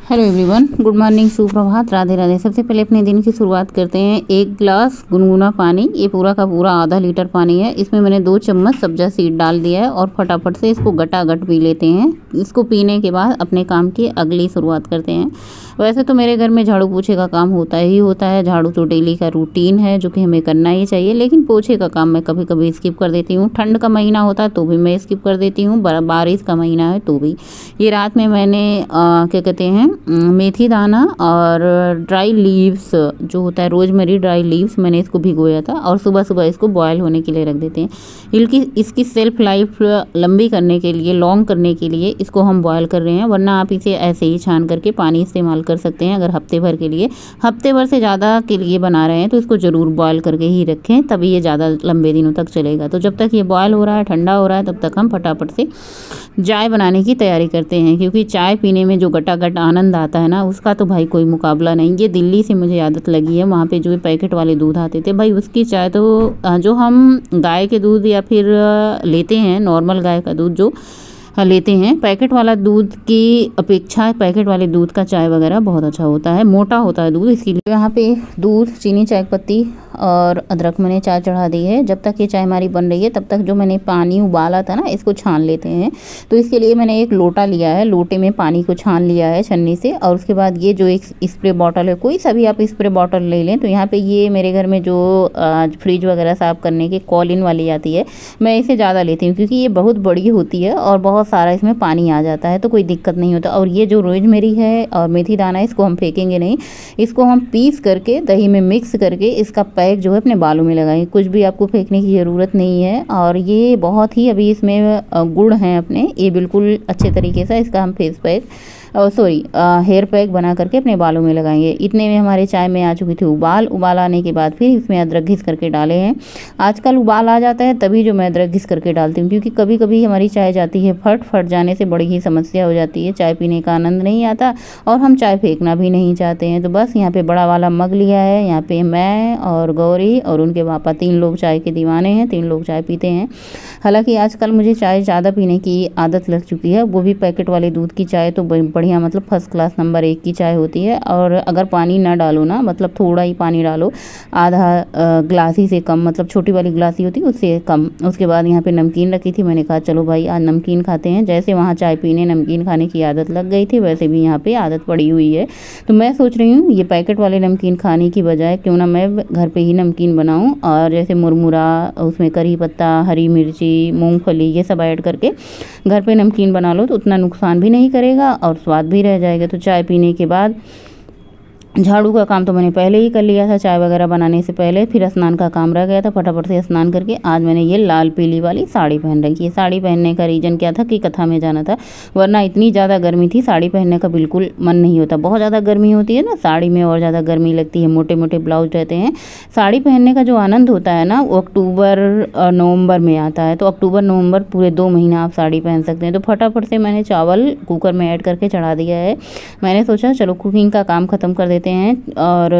Hello everyone, good morning, सुप्रभात, राधे राधे। सबसे पहले अपने दिन की शुरुआत करते हैं। एक गिलास गुनगुना पानी, ये पूरा का पूरा आधा लीटर पानी है। इसमें मैंने 2 चम्मच सब्जा सीड डाल दिया है और फटाफट से इसको गटागट पी लेते हैं। इसको पीने के बाद अपने काम की अगली शुरुआत करते हैं। वैसे तो मेरे घर में झाड़ू पोछे का काम होता ही होता है। झाड़ू तो डेली का रूटीन है जो कि हमें करना ही चाहिए, लेकिन पोछे का काम मैं कभी कभी स्किप कर देती हूँ। ठंड का महीना होता है तो भी मैं स्किप कर देती हूँ, बारिश का महीना है तो भी। ये रात में मैंने क्या कहते हैं, मेथी दाना और ड्राई लीव्स जो होता है, रोजमेरी ड्राई लीव्स, मैंने इसको भिगोया था और सुबह सुबह इसको बॉयल होने के लिए रख देते हैं। इसकी सेल्फ लाइफ लंबी करने के लिए, लॉन्ग करने के लिए इसको हम बॉयल कर रहे हैं। वरना आप इसे ऐसे ही छान करके पानी इस्तेमाल कर सकते हैं। अगर हफ्ते भर के लिए, हफ्ते भर से ज़्यादा के लिए बना रहे हैं तो इसको ज़रूर बॉयल करके ही रखें, तभी ये ज़्यादा लंबे दिनों तक चलेगा। तो जब तक ये बॉयल हो रहा है, ठंडा हो रहा है, तब तक हम फटाफट से चाय बनाने की तैयारी करते हैं। क्योंकि चाय पीने में जो गटागट आनंद आता है ना, उसका तो भाई कोई मुकाबला नहीं। ये दिल्ली से मुझे आदत लगी है। वहाँ पे जो पैकेट वाले दूध आते थे भाई, उसकी चाय तो जो हम गाय के दूध या फिर लेते हैं, नॉर्मल गाय का दूध जो लेते हैं, पैकेट वाला दूध की अपेक्षा पैकेट वाले दूध का चाय वगैरह बहुत अच्छा होता है, मोटा होता है दूध। इसके लिए यहाँ पे दूध, चीनी, चाय पत्ती और अदरक मैंने चाय चढ़ा दी है। जब तक ये चाय हमारी बन रही है तब तक जो मैंने पानी उबाला था ना, इसको छान लेते हैं। तो इसके लिए मैंने एक लोटा लिया है, लोटे में पानी को छान लिया है छन्नी से। और उसके बाद ये जो एक स्प्रे बॉटल है, कोई सा भी आप स्प्रे बॉटल ले लें। तो यहाँ पे ये मेरे घर में जो फ्रिज वगैरह साफ़ करने की कॉलिन वाली आती है, मैं इसे ज़्यादा लेती हूँ क्योंकि ये बहुत बड़ी होती है और बहुत सारा इसमें पानी आ जाता है, तो कोई दिक्कत नहीं होता। और ये जो रोजमेरी है और मेथी दाना, इसको हम फेंकेंगे नहीं, इसको हम पीस करके दही में मिक्स करके इसका पैक जो है अपने बालों में लगाएंगे। कुछ भी आपको फेंकने की ज़रूरत नहीं है। और ये बहुत ही, अभी इसमें गुड़ हैं अपने, ये बिल्कुल अच्छे तरीके से इसका हम फेस पैक हेयर पैक बना करके अपने बालों में लगाएंगे। इतने में हमारे चाय में आ चुकी थी उबाल आने के बाद फिर इसमें अदरक घिस करके डाले हैं। आजकल उबाल आ जाता है तभी जो मैं अदरक घिस करके डालती हूँ, क्योंकि कभी कभी हमारी चाय जाती है फट जाने से बड़ी ही समस्या हो जाती है, चाय पीने का आनंद नहीं आता और हम चाय फेंकना भी नहीं चाहते हैं। तो बस यहाँ पे बड़ा वाला मग लिया है। यहाँ पे मैं और गौरी और उनके पापा 3 लोग चाय के दीवाने हैं, 3 लोग चाय पीते हैं। हालांकि आजकल मुझे चाय ज़्यादा पीने की आदत लग चुकी है, वो भी पैकेट वाले दूध की चाय तो बढ़िया, मतलब फर्स्ट क्लास नंबर 1 की चाय होती है। और अगर पानी ना डालो ना, मतलब थोड़ा ही पानी डालो, आधा गिलासी से कम, मतलब छोटी वाली गिलासी होती है उससे कम। उसके बाद यहाँ पे नमकीन रखी थी, मैंने कहा चलो भाई आज नमकीन खाते हैं। जैसे वहाँ चाय पीने नमकीन खाने की आदत लग गई थी, वैसे भी यहाँ पे आदत पड़ी हुई है। तो मैं सोच रही हूँ ये पैकेट वाले नमकीन खाने की बजाय क्यों ना मैं घर पर ही नमकीन बनाऊँ, और जैसे मुरमुरा, उसमें करी पत्ता, हरी मिर्ची, मूंगफली, ये सब ऐड करके घर पे नमकीन बना लो तो उतना नुकसान भी नहीं करेगा और स्वाद भी रह जाएगा। तो चाय पीने के बाद झाड़ू का काम तो मैंने पहले ही कर लिया था, चाय वगैरह बनाने से पहले। फिर स्नान का काम रह गया था, फटाफट से स्नान करके आज मैंने ये लाल पीली वाली साड़ी पहन रखी है। साड़ी पहनने का रीज़न क्या था कि कथा में जाना था, वरना इतनी ज़्यादा गर्मी थी, साड़ी पहनने का बिल्कुल मन नहीं होता। बहुत ज़्यादा गर्मी होती है ना, साड़ी में और ज़्यादा गर्मी लगती है, मोटे मोटे ब्लाउज रहते हैं। साड़ी पहनने का जो आनंद होता है ना, वो अक्टूबर नवंबर में आता है। तो अक्टूबर नवंबर पूरे 2 महीना आप साड़ी पहन सकते हैं। तो फटाफट से मैंने चावल कुकर में ऐड करके चढ़ा दिया है। मैंने सोचा चलो कुकिंग का काम ख़त्म कर देते हैं। और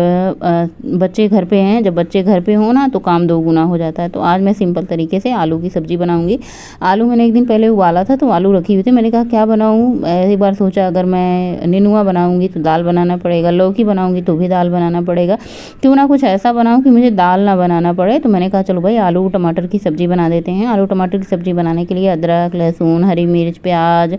बच्चे घर पे हैं, जब बच्चे घर पे हो ना तो काम 2 गुना हो जाता है। तो आज मैं सिंपल तरीके से आलू की सब्ज़ी बनाऊंगी। आलू मैंने एक दिन पहले उबाला था तो आलू रखी हुई थी, मैंने कहा क्या बनाऊं। एक बार सोचा अगर मैं नेनुआ बनाऊंगी तो दाल बनाना पड़ेगा, लौकी बनाऊंगी तो भी दाल बनाना पड़ेगा, क्यों ना कुछ ऐसा बनाऊं कि मुझे दाल ना बनाना पड़े। तो मैंने कहा चलो भाई आलू टमाटर की सब्ज़ी बना देते हैं। आलू टमाटर की सब्ज़ी बनाने के लिए अदरक, लहसुन, हरी मिर्च, प्याज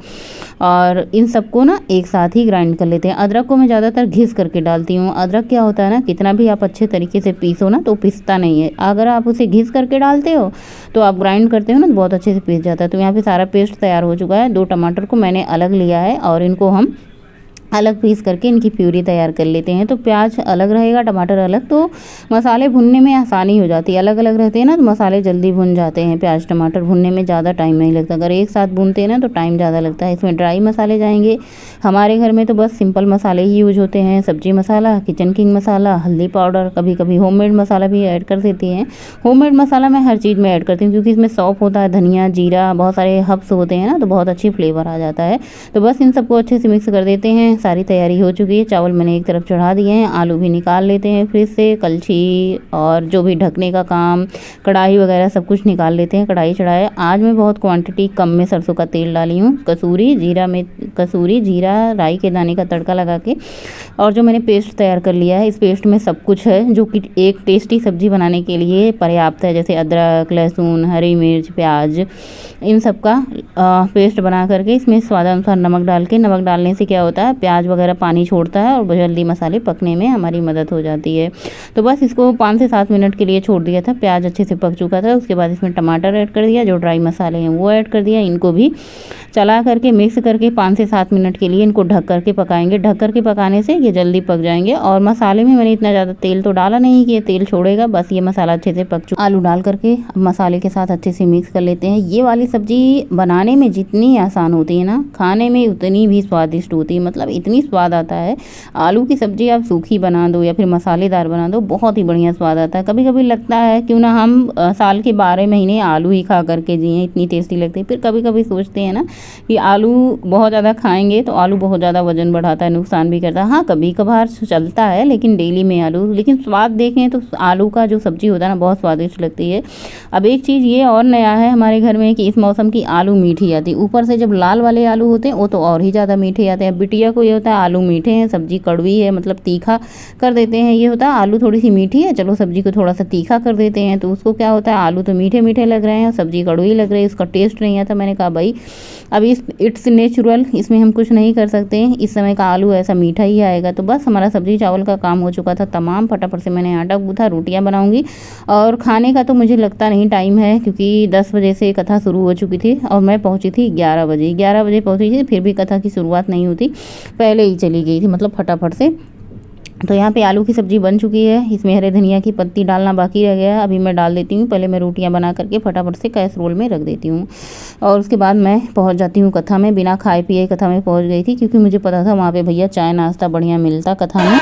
और इन सबको ना एक साथ ही ग्राइंड कर लेते हैं। अदरक को मैं ज़्यादातर घिस करके डालती हूँ। अदरक क्या होता है ना, कितना भी आप अच्छे तरीके से पीसो ना तो पिसता नहीं है। अगर आप उसे घिस करके डालते हो तो आप ग्राइंड करते हो ना तो बहुत अच्छे से पीस जाता है। तो यहाँ पे सारा पेस्ट तैयार हो चुका है। 2 टमाटर को मैंने अलग लिया है और इनको हम अलग पीस करके इनकी प्यूरी तैयार कर लेते हैं। तो प्याज अलग रहेगा, टमाटर अलग, तो मसाले भुनने में आसानी हो जाती है। अलग अलग रहते हैं ना तो मसाले जल्दी भुन जाते हैं। प्याज टमाटर भुनने में ज़्यादा टाइम नहीं लगता, अगर एक साथ भूनते हैं ना तो टाइम ज़्यादा लगता है। इसमें ड्राई मसाले जाएंगे। हमारे घर में तो बस सिंपल मसाले ही यूज होते हैं, सब्जी मसाला, किचन किंग मसाला, हल्दी पाउडर, कभी कभी होममेड मसाला भी ऐड कर देती हैं। होममेड मसाला मैं हर चीज़ में ऐड करती हूँ क्योंकि इसमें सौंफ होता है, धनिया, जीरा, बहुत सारे हर्ब्स होते हैं ना, तो बहुत अच्छी फ्लेवर आ जाता है। तो बस इन सबको अच्छे से मिक्स कर देते हैं। सारी तैयारी हो चुकी है। चावल मैंने एक तरफ चढ़ा दिए हैं, आलू भी निकाल लेते हैं फ्रिज से। कलछी और जो भी ढकने का काम, कढ़ाई वगैरह सब कुछ निकाल लेते हैं। कढ़ाई चढ़ाए। आज मैं बहुत क्वांटिटी कम में सरसों का तेल डाली हूँ। कसूरी जीरा राई के दाने का तड़का लगा के, और जो मैंने पेस्ट तैयार कर लिया है, इस पेस्ट में सब कुछ है जो कि एक टेस्टी सब्जी बनाने के लिए पर्याप्त है। जैसे अदरक, लहसुन, हरी मिर्च, प्याज, इन सब का पेस्ट बना करके इसमें स्वादानुसार नमक डाल के, नमक डालने से क्या होता है, प्याज वगैरह पानी छोड़ता है और जल्दी मसाले पकने में हमारी मदद हो जाती है। तो बस इसको 5 से 7 मिनट के लिए छोड़ दिया था। प्याज अच्छे से पक चुका था। उसके बाद इसमें टमाटर ऐड कर दिया, जो ड्राई मसाले हैं वो ऐड कर दिया। इनको भी चला करके मिक्स करके 5 से 7 मिनट के लिए इनको ढक करके पकाएंगे। ढक करके पकाने से ये जल्दी पक जाएंगे। और मसाले में मैंने इतना ज़्यादा तेल तो डाला नहीं कि ये तेल छोड़ेगा, बस ये मसाला अच्छे से पक चुका। आलू डाल करके मसाले के साथ अच्छे से मिक्स कर लेते हैं। ये वाली सब्जी बनाने में जितनी आसान होती है ना, खाने में उतनी भी स्वादिष्ट होती है। मतलब इतनी स्वाद आता है। आलू की सब्जी आप सूखी बना दो या फिर मसालेदार बना दो, बहुत ही बढ़िया स्वाद आता है। कभी कभी लगता है क्यों ना हम साल के 12 महीने आलू ही खा करके जिए, इतनी टेस्टी लगती है। फिर कभी कभी सोचते हैं ना कि आलू बहुत ज़्यादा खाएंगे तो आलू बहुत ज़्यादा वजन बढ़ाता है, नुकसान भी करता है। हाँ, कभी कभार चलता है, लेकिन डेली में आलू, लेकिन स्वाद देखें तो आलू का जो सब्जी होता है ना, बहुत स्वादिष्ट लगती है। अब एक चीज़ ये और नया है हमारे घर में कि इस मौसम की आलू मीठी आती है। ऊपर से जब लाल वाले आलू होते हैं वो तो और ही ज़्यादा मीठे आते हैं। बिटिया को ये होता है आलू मीठे हैं, सब्जी कड़वी है, मतलब तीखा कर देते हैं। ये होता है आलू थोड़ी सी मीठी है, चलो सब्जी को थोड़ा सा तीखा कर देते हैं। तो उसको क्या होता है, आलू तो मीठे मीठे लग रहे हैं, सब्जी कड़वी लग रही है, उसका टेस्ट नहीं आता। मैंने कहा भाई अब इट्स नेचुरल, इसमें हम कुछ नहीं कर सकते हैं। इस समय का आलू ऐसा मीठा ही आएगा। तो बस हमारा सब्जी चावल का काम हो चुका था तमाम। फटाफट से मैंने आटा गूँथा, रोटियां बनाऊंगी। और खाने का तो मुझे लगता नहीं टाइम है, क्योंकि 10 बजे से कथा शुरू हो चुकी थी और मैं पहुंची थी 11 बजे पहुंची थी। फिर भी कथा की शुरुआत नहीं होती, पहले ही चली गई थी, मतलब फटाफट से। तो यहाँ पे आलू की सब्ज़ी बन चुकी है। इसमें हरे धनिया की पत्ती डालना बाकी रह गया है, अभी मैं डाल देती हूँ। पहले मैं रोटियाँ बना करके फटाफट से कैसरोल में रख देती हूँ और उसके बाद मैं पहुँच जाती हूँ कथा में। बिना खाए पिए कथा में पहुँच गई थी, क्योंकि मुझे पता था वहाँ पे भैया चाय नाश्ता बढ़िया मिलता कथा में।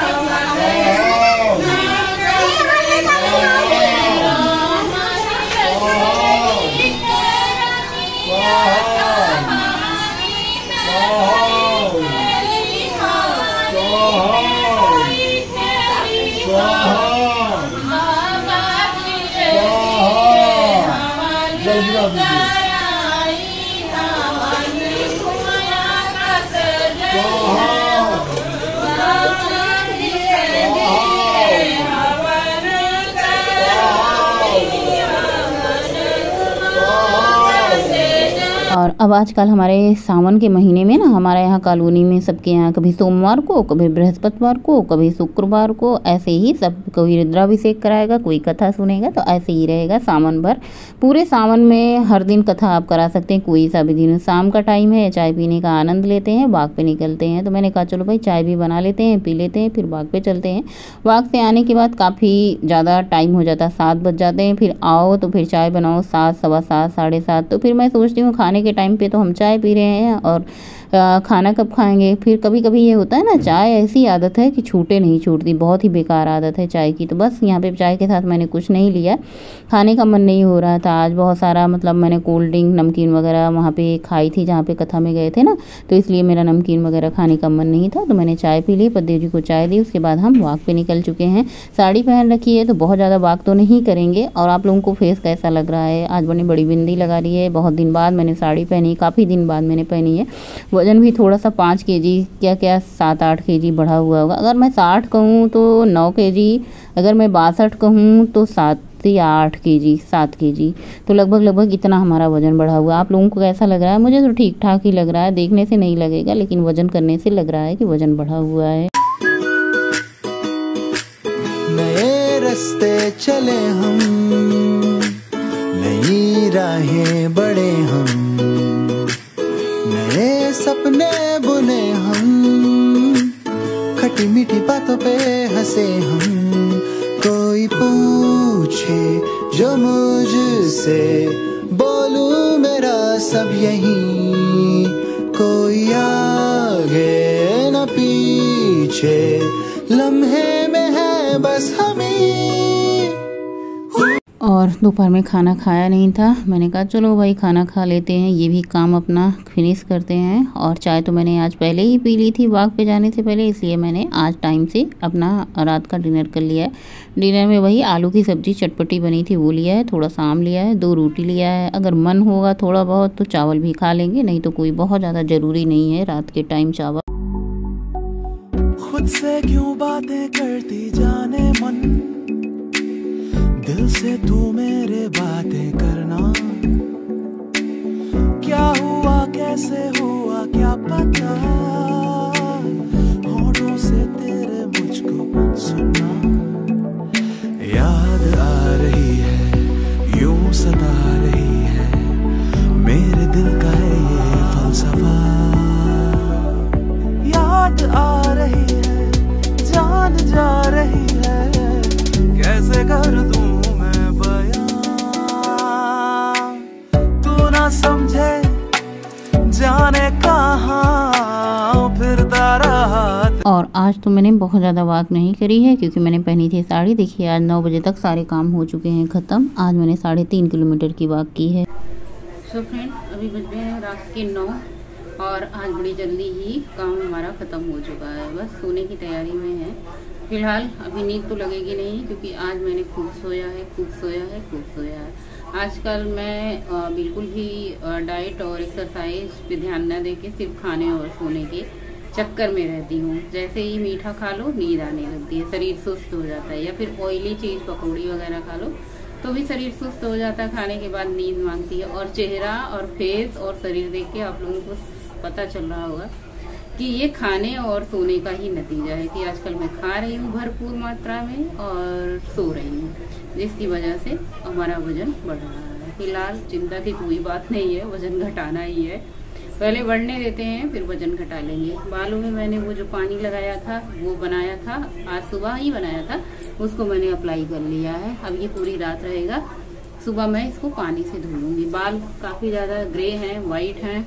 और अब आजकल हमारे सावन के महीने में ना, हमारे यहाँ कॉलोनी में सबके यहाँ कभी सोमवार को, कभी बृहस्पतिवार को, कभी शुक्रवार को, ऐसे ही सब, कोई रुद्राभिषेक कराएगा, कोई कथा सुनेगा। तो ऐसे ही रहेगा सावन भर। पूरे सावन में हर दिन कथा आप करा सकते हैं, कोई सा भी दिन। शाम का टाइम है, चाय पीने का आनंद लेते हैं, बाग पे निकलते हैं। तो मैंने कहा चलो भाई चाय भी बना लेते हैं, पी लेते हैं, फिर बाग पे चलते हैं। बाग से आने के बाद काफ़ी ज़्यादा टाइम हो जाता है, 7 बज जाते हैं। फिर आओ तो फिर चाय बनाओ 7, सवा 7, 7:30। तो फिर मैं सोचती हूँ खाने के टाइम पे तो हम चाय पी रहे हैं और खाना कब खाएंगे। फिर कभी कभी ये होता है ना, चाय ऐसी आदत है कि छूटे नहीं छूटती, बहुत ही बेकार आदत है चाय की। तो बस यहाँ पे चाय के साथ मैंने कुछ नहीं लिया, खाने का मन नहीं हो रहा था आज बहुत सारा। मतलब मैंने कोल्ड ड्रिंक, नमकीन वगैरह वहाँ पे खाई थी जहाँ पे कथा में गए थे ना, तो इसलिए मेरा नमकीन वगैरह खाने का मन नहीं था। तो मैंने चाय पी ली, पतिदेव जी को चाय दी। उसके बाद हम वॉक पे निकल चुके हैं। साड़ी पहन रखी है तो बहुत ज़्यादा वॉक तो नहीं करेंगे। और आप लोगों को फेस कैसा लग रहा है, आज मैंने बड़ी बिंदी लगा ली है, बहुत दिन बाद मैंने साड़ी पहनी, काफ़ी दिन बाद मैंने पहनी है। वज़न भी थोड़ा सा 5 kg, क्या 7-8 kg बढ़ा हुआ होगा। अगर मैं 60 कहूँ तो 9 kg, अगर मैं 62 कहूँ तो 7 या 8 kg, 7 kg। तो लगभग इतना हमारा वज़न बढ़ा हुआ है। आप लोगों को कैसा लग रहा है? मुझे तो ठीक ठाक ही लग रहा है, देखने से नहीं लगेगा, लेकिन वज़न करने से लग रहा है कि वज़न बढ़ा हुआ है। नए रास्ते चले हम, नई राहें बढ़े हम, नए सपने बुने हम, खटी मीठी बातों पे हंसे हम। कोई पूछे जो मुझसे, बोलूं मेरा सब यही, कोई आगे न पीछे, लम्हे में है बस हमें। और दोपहर में खाना खाया नहीं था। मैंने कहा चलो भाई खाना खा लेते हैं, ये भी काम अपना फिनिश करते हैं। और चाय तो मैंने आज पहले ही पी ली थी वॉक पे जाने से पहले, इसलिए मैंने आज टाइम से अपना रात का डिनर कर लिया है। डिनर में वही आलू की सब्ज़ी चटपटी बनी थी वो लिया है, थोड़ा सा आम लिया है, 2 रोटी लिया है। अगर मन होगा थोड़ा बहुत तो चावल भी खा लेंगे, नहीं तो कोई बहुत ज़्यादा ज़रूरी नहीं है रात के टाइम चावल। खुद से क्यों बातें करती जाने मन, दिल से तू मेरे बातें करना। क्या हुआ कैसे हुआ क्या पता, होठों से तेरे मुझको सुनना। याद आ रही है यूं सता रही है, मेरे दिल का है ये फलसफा। याद आ रही है जान जा रही है, कैसे कर दूं समझे जाने कहाँ फिरता रहा। और आज तो मैंने बहुत ज़्यादा वॉक नहीं करी है क्योंकि मैंने पहनी थी साड़ी। देखिए आज 9 बजे तक सारे काम हो चुके हैं ख़त्म। आज मैंने 3.5 किलोमीटर की वॉक की है। सो फ्रेंड अभी बज गए हैं रात के 9 और आज बड़ी जल्दी ही काम हमारा ख़त्म हो चुका है, बस सोने की तैयारी में है। फिलहाल अभी नींद तो लगेगी नहीं क्योंकि आज मैंने खूब सोया है, खूब सोया है, खूब सोया है। आजकल मैं बिल्कुल भी डाइट और एक्सरसाइज पे ध्यान न देके सिर्फ खाने और सोने के चक्कर में रहती हूँ। जैसे ही मीठा खा लो नींद आने लगती है, शरीर सुस्त हो जाता है। या फिर ऑयली चीज़ पकौड़ी वगैरह खा लो तो भी शरीर सुस्त हो जाता है, खाने के बाद नींद मांगती है। और चेहरा और फेस और शरीर देख के आप लोगों को पता चल रहा होगा कि ये खाने और सोने का ही नतीजा है कि आजकल मैं खा रही हूँ भरपूर मात्रा में और सो रही हूँ, जिसकी वजह से हमारा वजन बढ़ रहा है। फिलहाल चिंता की कोई बात नहीं है, वजन घटाना ही है। पहले बढ़ने देते हैं फिर वजन घटा लेंगे। बालों में मैंने वो जो पानी लगाया था वो बनाया था, आज सुबह ही बनाया था, उसको मैंने अप्लाई कर लिया है। अब ये पूरी रात रहेगा, सुबह मैं इसको पानी से धो लूँगी। बाल काफ़ी ज़्यादा ग्रे हैं, वाइट हैं,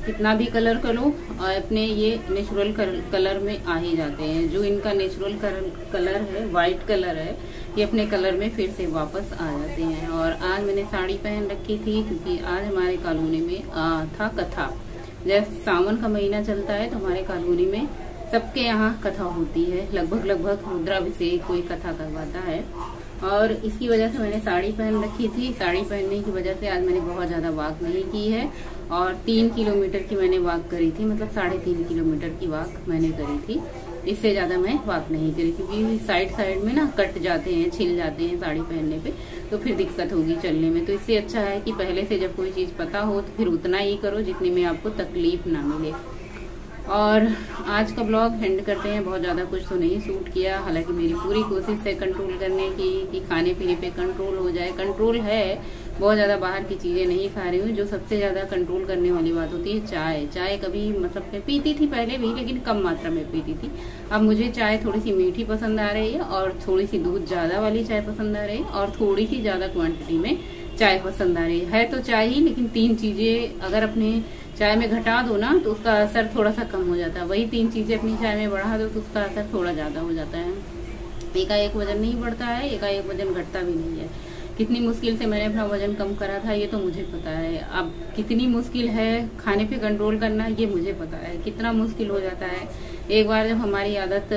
कितना भी कलर करो अपने ये नेचुरल कलर में आ ही जाते हैं। जो इनका नेचुरल कलर है, वाइट कलर है, ये अपने कलर में फिर से वापस आ जाते हैं। और आज मैंने साड़ी पहन रखी थी क्योंकि आज हमारे कॉलोनी में था कथा। जैसे सावन का महीना चलता है तो हमारे कॉलोनी में सबके यहाँ कथा होती है, लगभग रुद्राभिषेक कोई कथा करवाता है। और इसकी वजह से मैंने साड़ी पहन रखी थी। साड़ी पहनने की वजह से आज मैंने बहुत ज़्यादा वॉक नहीं की है और 3 किलोमीटर की मैंने वॉक करी थी, मतलब 3.5 किलोमीटर की वॉक मैंने करी थी। इससे ज़्यादा मैं वॉक नहीं करी क्योंकि साइड में ना कट जाते हैं, छिल जाते हैं साड़ी पहनने पे, तो फिर दिक्कत होगी चलने में। तो इससे अच्छा है कि पहले से जब कोई चीज़ पता हो तो फिर उतना ही करो जितने में आपको तकलीफ ना मिले। और आज का ब्लॉग एंड करते हैं। बहुत ज़्यादा कुछ तो नहीं शूट किया, हालांकि मेरी पूरी कोशिश है कंट्रोल करने की कि खाने पीने पे कंट्रोल हो जाए। कंट्रोल है, बहुत ज़्यादा बाहर की चीज़ें नहीं खा रही हूँ। जो सबसे ज़्यादा कंट्रोल करने वाली बात होती है चाय कभी मतलब मैं पीती थी पहले भी, लेकिन कम मात्रा में पीती थी। अब मुझे चाय थोड़ी सी मीठी पसंद आ रही है और थोड़ी सी दूध ज़्यादा वाली चाय पसंद आ रही है और थोड़ी सी ज़्यादा क्वान्टिटी में चाय पसंद आ रही है। तो चाय ही, लेकिन 3 चीज़ें अगर अपने चाय में घटा दो ना तो उसका असर थोड़ा सा कम हो जाता है। वही 3 चीज़ें अपनी चाय में बढ़ा दो तो उसका असर थोड़ा ज़्यादा हो जाता है। एकाएक वजन नहीं बढ़ता है, एकाएक वजन घटता भी नहीं है। कितनी मुश्किल से मैंने अपना वजन कम करा था ये तो मुझे पता है। अब कितनी मुश्किल है खाने पे कंट्रोल करना ये मुझे पता है, कितना मुश्किल हो जाता है। एक बार जब हमारी आदत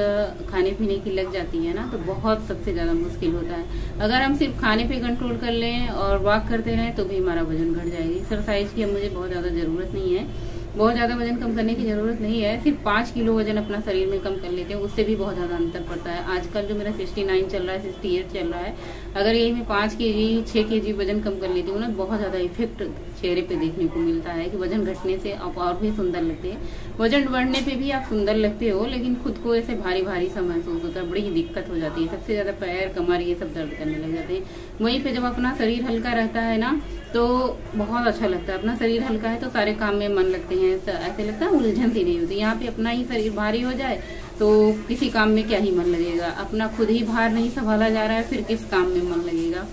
खाने पीने की लग जाती है ना तो बहुत सबसे ज़्यादा मुश्किल होता है। अगर हम सिर्फ खाने पे कंट्रोल कर लें और वॉक करते रहें तो भी हमारा वजन घट जाएगी। एक्सरसाइज की अब मुझे बहुत ज़्यादा ज़रूरत नहीं है, बहुत ज़्यादा वजन कम करने की ज़रूरत नहीं है। सिर्फ 5 किलो वजन अपना शरीर में कम कर लेते हैं, उससे भी बहुत ज़्यादा अंतर पड़ता है। आजकल जो मेरा 69 चल रहा है, 68 चल रहा है, अगर यही मैं 5 kg 6 kg वजन कम कर लेती हूँ ना, बहुत ज़्यादा इफेक्ट चेहरे पे देखने को मिलता है कि वजन घटने से आप और भी सुंदर लगते हैं। वजन बढ़ने पे भी आप सुंदर लगते हो, लेकिन खुद को ऐसे भारी भारी सा महसूस होता है, बड़ी ही दिक्कत हो जाती है। सबसे ज़्यादा पैर कमर ये सब दर्द करने लग जाते हैं। वहीं पे जब अपना शरीर हल्का रहता है ना तो बहुत अच्छा लगता है। अपना शरीर हल्का है तो सारे काम में मन लगते हैं, ऐसे लगता है उलझन सी नहीं होती। यहाँ पे अपना ही शरीर भारी हो जाए तो किसी काम में क्या ही मन लगेगा। अपना खुद ही भार नहीं संभाला जा रहा है, फिर किस काम में मन लगेगा।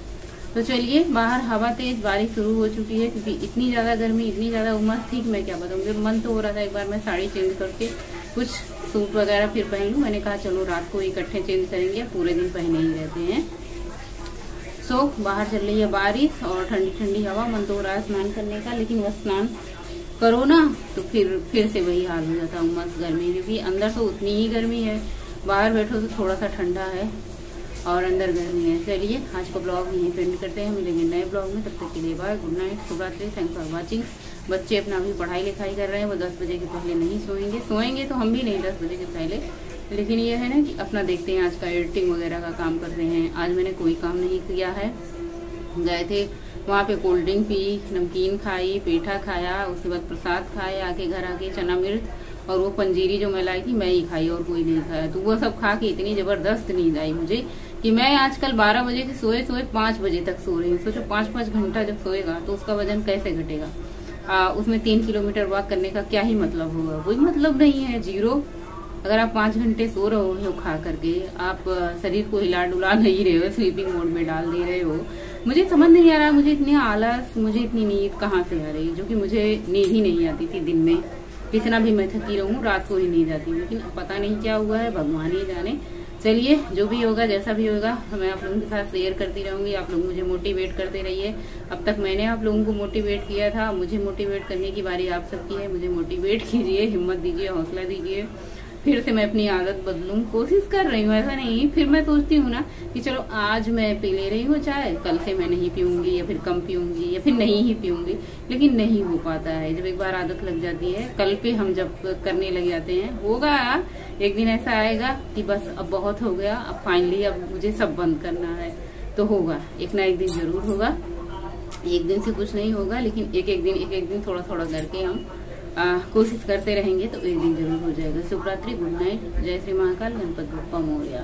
तो चलिए, बाहर हवा तेज, बारिश शुरू हो चुकी है क्योंकि इतनी ज़्यादा गर्मी, इतनी ज़्यादा उमस थी कि मैं क्या बताऊँ। मुझे मन तो हो रहा था एक बार मैं साड़ी चेंज करके कुछ सूट वगैरह फिर पहन लूँ। मैंने कहा चलो रात को इकट्ठे चेंज करेंगे, पूरे दिन पहने ही रहते हैं। सो बाहर चल रही है बारिश और ठंडी ठंडी हवा, मन तो हो रहा है स्नान करने का, लेकिन बस स्नान करो ना तो फिर से वही हाल हो जाता है, उमस गर्मी, क्योंकि अंदर तो उतनी ही गर्मी है, बाहर बैठो तो थोड़ा सा ठंडा है और अंदर गर्मी है। चलिए आज का ब्लॉग यहीं पेंड करते हैं, मिलेंगे नए ब्लॉग में, तब तक के लिए बाय, गुड नाइट, शुभ रात्रि, थैंक्स फॉर वॉचिंग। बच्चे अपना अभी पढ़ाई लिखाई कर रहे हैं, वो 10 बजे के पहले नहीं सोएंगे तो हम भी नहीं 10 बजे के पहले, लेकिन ये है ना कि अपना देखते हैं आज का एडिटिंग वगैरह का काम कर रहे हैं। आज मैंने कोई काम नहीं किया है, गए थे वहाँ पे कोल्ड ड्रिंक पी, नमकीन खाई, पेठा खाया, उसके बाद प्रसाद खाए, आके घर आके चना मिर्च और वो पंजीरी जो मैं लाई थी मैं ही खाई और कोई नहीं खाया। तो वो सब खा के इतनी जबरदस्त नींद आई मुझे कि मैं आजकल 12 बजे से सोए 5 बजे तक सो रही हूँ। सोचो 5-5 घंटा जब सोएगा तो उसका वजन कैसे घटेगा। उसमें 3 किलोमीटर वॉक करने का क्या ही मतलब होगा, कोई मतलब नहीं है, जीरो। अगर आप 5 घंटे सो रहे हो खा करके, आप शरीर को हिला डुला नहीं रहे हो, स्लीपिंग मोड में डाल दे रहे हो, मुझे समझ नहीं आ रहा मुझे इतनी आलस, मुझे इतनी नींद कहाँ से आ रही है, जो कि मुझे नींद ही नहीं आती थी दिन में, कितना भी मैं थकी रहूं रात को ही नींद आती, लेकिन पता नहीं क्या हुआ है, भगवान ही जाने। चलिए जो भी होगा जैसा भी होगा मैं आप लोगों के साथ शेयर करती रहूंगी, आप लोग मुझे मोटिवेट करते रहिए। अब तक मैंने आप लोगों को मोटिवेट किया था, मुझे मोटिवेट करने की बारी आप सबकी है, मुझे मोटिवेट कीजिए, हिम्मत दीजिए, हौसला दीजिए। फिर से मैं अपनी आदत बदलूं, कोशिश कर रही हूँ, ऐसा नहीं। फिर मैं सोचती हूँ ना कि चलो आज मैं पी ले रही हूँ चाय, कल से मैं नहीं पीऊंगी या फिर कम पीऊंगी या फिर नहीं ही पीऊंगी, लेकिन नहीं हो पाता है। जब एक बार आदत लग जाती है, कल पे हम जब करने लग जाते हैं, होगा एक दिन ऐसा आएगा कि बस अब बहुत हो गया, अब फाइनली अब मुझे सब बंद करना है, तो होगा, एक ना एक दिन जरूर होगा। एक दिन से कुछ नहीं होगा, लेकिन एक एक दिन थोड़ा थोड़ा करके हम कोशिश करते रहेंगे तो एक दिन जरूर हो जाएगा। शुभ रात्रि, गुड नाइट, जय श्री महाकाल, गणपति बप्पा मोरया।